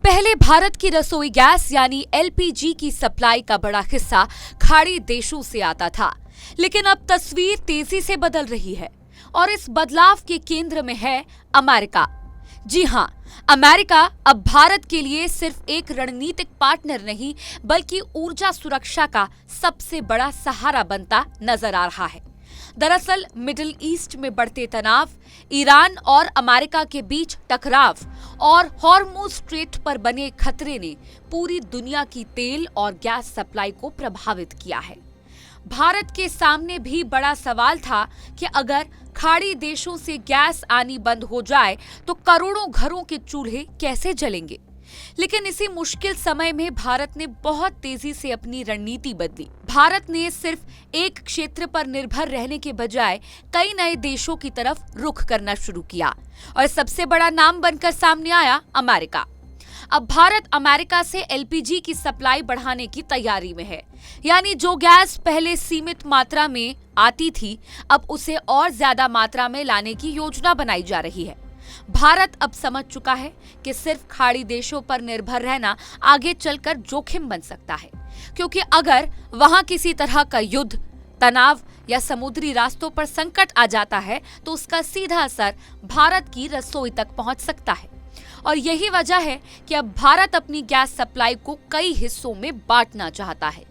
पहले भारत की रसोई गैस यानी एलपीजी की सप्लाई का बड़ा हिस्सा खाड़ी देशों से आता था, लेकिन अब तस्वीर तेजी से बदल रही है और इस बदलाव के केंद्र में है अमेरिका। जी हां, अमेरिका अब भारत के लिए सिर्फ एक रणनीतिक पार्टनर नहीं, बल्कि ऊर्जा सुरक्षा का सबसे बड़ा सहारा बनता नजर आ रहा है। दरअसल मिडिल ईस्ट में बढ़ते तनाव, ईरान और अमेरिका के बीच टकराव और हॉर्मुज स्ट्रेट पर बने खतरे ने पूरी दुनिया की तेल और गैस सप्लाई को प्रभावित किया है। भारत के सामने भी बड़ा सवाल था कि अगर खाड़ी देशों से गैस आनी बंद हो जाए तो करोड़ों घरों के चूल्हे कैसे जलेंगे। लेकिन इसी मुश्किल समय में भारत ने बहुत तेजी से अपनी रणनीति बदली। भारत ने सिर्फ एक क्षेत्र पर निर्भर रहने के बजाय कई नए देशों की तरफ रुख करना शुरू किया और सबसे बड़ा नाम बनकर सामने आया अमेरिका। अब भारत अमेरिका से एलपीजी की सप्लाई बढ़ाने की तैयारी में है, यानी जो गैस पहले सीमित मात्रा में आती थी, अब उसे और ज्यादा मात्रा में लाने की योजना बनाई जा रही है। भारत अब समझ चुका है कि सिर्फ खाड़ी देशों पर निर्भर रहना आगे चलकर जोखिम बन सकता है, क्योंकि अगर वहां किसी तरह का युद्ध, तनाव या समुद्री रास्तों पर संकट आ जाता है तो उसका सीधा असर भारत की रसोई तक पहुंच सकता है। और यही वजह है कि अब भारत अपनी गैस सप्लाई को कई हिस्सों में बांटना चाहता है।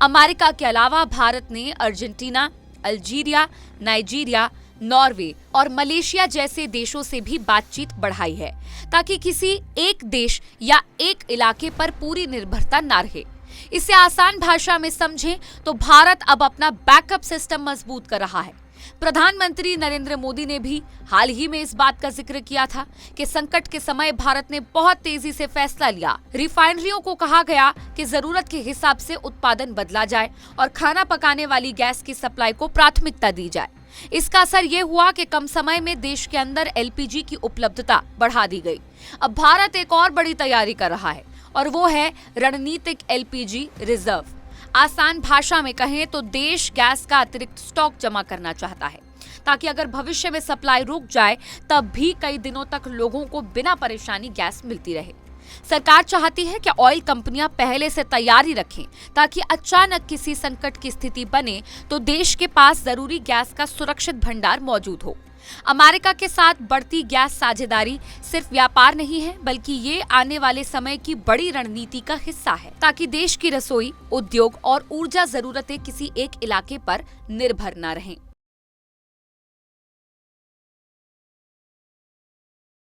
अमेरिका के अलावा भारत ने अर्जेंटीना, अल्जीरिया, नाइजीरिया, नॉर्वे और मलेशिया जैसे देशों से भी बातचीत बढ़ाई है, ताकि किसी एक देश या एक इलाके पर पूरी निर्भरता न रहे। इसे आसान भाषा में समझें तो भारत अब अपना बैकअप सिस्टम मजबूत कर रहा है। प्रधानमंत्री नरेंद्र मोदी ने भी हाल ही में इस बात का जिक्र किया था कि संकट के समय भारत ने बहुत तेजी से फैसला लिया। रिफाइनरियों को कहा गया कि जरूरत के हिसाब से उत्पादन बदला जाए और खाना पकाने वाली गैस की सप्लाई को प्राथमिकता दी जाए। इसका असर ये हुआ कि कम समय में देश के अंदर एलपीजी की उपलब्धता बढ़ा दी गई। अब भारत एक और बड़ी तैयारी कर रहा है और वो है रणनीतिक एलपीजी रिजर्व। आसान भाषा में कहें तो देश गैस का अतिरिक्त स्टॉक जमा करना चाहता है, ताकि अगर भविष्य में सप्लाई रुक जाए तब भी कई दिनों तक लोगों को बिना परेशानी गैस मिलती रहे। सरकार चाहती है कि ऑयल कंपनियां पहले से तैयारी रखें, ताकि अचानक किसी संकट की स्थिति बने तो देश के पास जरूरी गैस का सुरक्षित भंडार मौजूद हो। अमेरिका के साथ बढ़ती गैस साझेदारी सिर्फ व्यापार नहीं है, बल्कि ये आने वाले समय की बड़ी रणनीति का हिस्सा है, ताकि देश की रसोई, उद्योग और ऊर्जा जरूरतें किसी एक इलाके पर निर्भर न रहें।